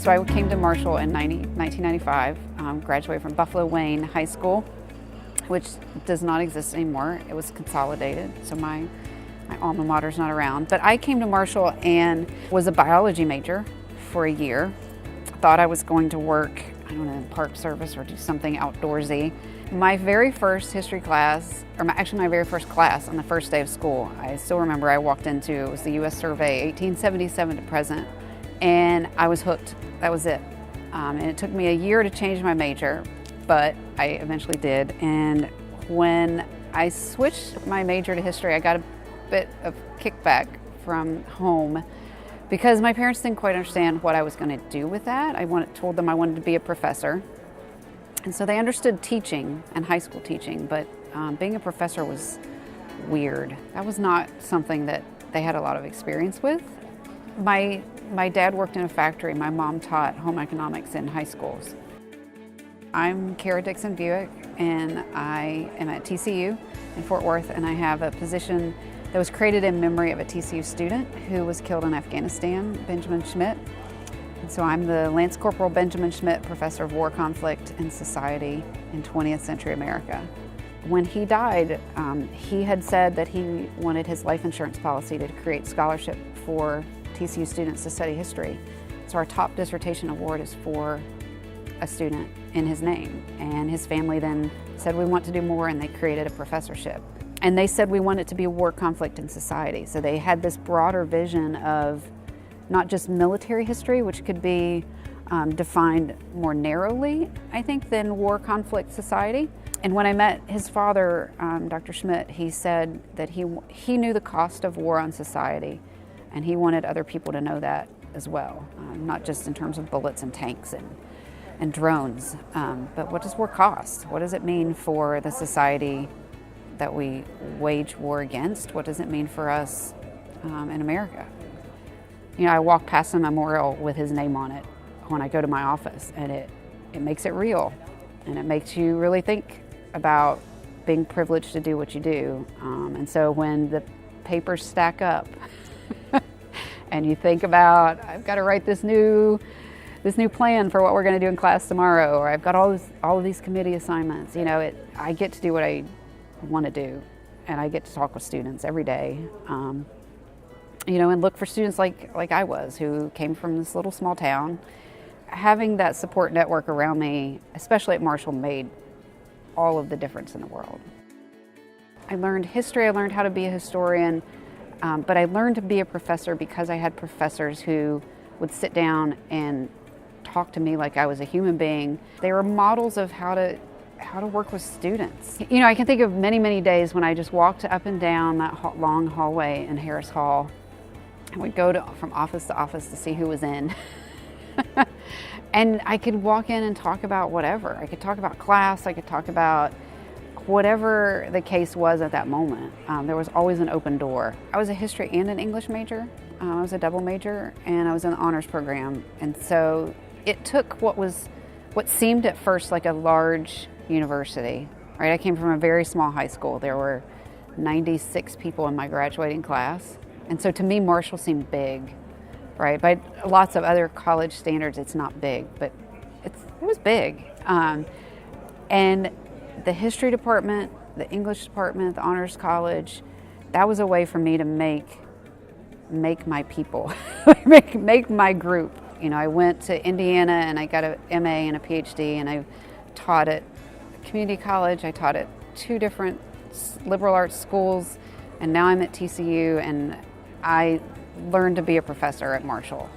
So I came to Marshall in 1995, graduated from Buffalo Wayne High School, which does not exist anymore. It was consolidated, so my alma mater's not around. But I came to Marshall and was a biology major for a year. Thought I was going to work, I don't know, in park service or do something outdoorsy. My very first history class, or actually my very first class on the first day of school, I still remember I walked into, it was the U.S. Survey, 1877 to present, and I was hooked. That was it. And it took me a year to change my major, but I eventually did. And when I switched my major to history, I got a bit of kickback from home because my parents didn't quite understand what I was going to do with that. I told them I wanted to be a professor. And so they understood teaching and high school teaching, but being a professor was weird. That was not something that they had a lot of experience with. My dad worked in a factory. My mom taught home economics in high schools. I'm Kara Dixon Buick, and I am at TCU in Fort Worth, and I have a position that was created in memory of a TCU student who was killed in Afghanistan, Benjamin Schmitt. And so I'm the Lance Corporal Benjamin Schmitt Professor of War, Conflict, and Society in 20th Century America. When he died, he had said that he wanted his life insurance policy to create scholarship for TCU students to study history. So our top dissertation award is for a student in his name. And his family then said, we want to do more, and they created a professorship. And they said we want it to be war, conflict, and society. So they had this broader vision of not just military history, which could be defined more narrowly, I think, than war, conflict, society. And when I met his father, Dr. Schmitt, he said that he knew the cost of war on society, and he wanted other people to know that as well, not just in terms of bullets and tanks and drones, but what does war cost? What does it mean for the society that we wage war against? What does it mean for us in America? You know, I walk past a memorial with his name on it when I go to my office, and it makes it real, and it makes you really think about being privileged to do what you do. And so when the papers stack up and you think about, I've got to write this new plan for what we're going to do in class tomorrow, or I've got all of these committee assignments, you know, I get to do what I want to do, and I get to talk with students every day. You know, and look for students like I was, who came from this little small town. Having that support network around me, especially at Marshall, made all of the difference in the world. I learned history, I learned how to be a historian, but I learned to be a professor because I had professors who would sit down and talk to me like I was a human being. They were models of how to work with students. You know, I can think of many, many days when I just walked up and down that long hallway in Harris Hall. I would go from office to office to see who was in. And I could walk in and talk about whatever. I could talk about class, I could talk about whatever the case was at that moment. There was always an open door. I was a history and an English major. I was a double major, and I was in the honors program. And so it took what seemed at first like a large university, right? I came from a very small high school. There were 96 people in my graduating class. And so to me, Marshall seemed big, right? By lots of other college standards, it's not big, but it was big. And the history department, the English department, the honors college, that was a way for me to make my people, make my group. You know, I went to Indiana and I got an MA and a PhD, and I taught at community college. I taught at 2 different liberal arts schools, and now I'm at TCU, and I learned to be a professor at Marshall.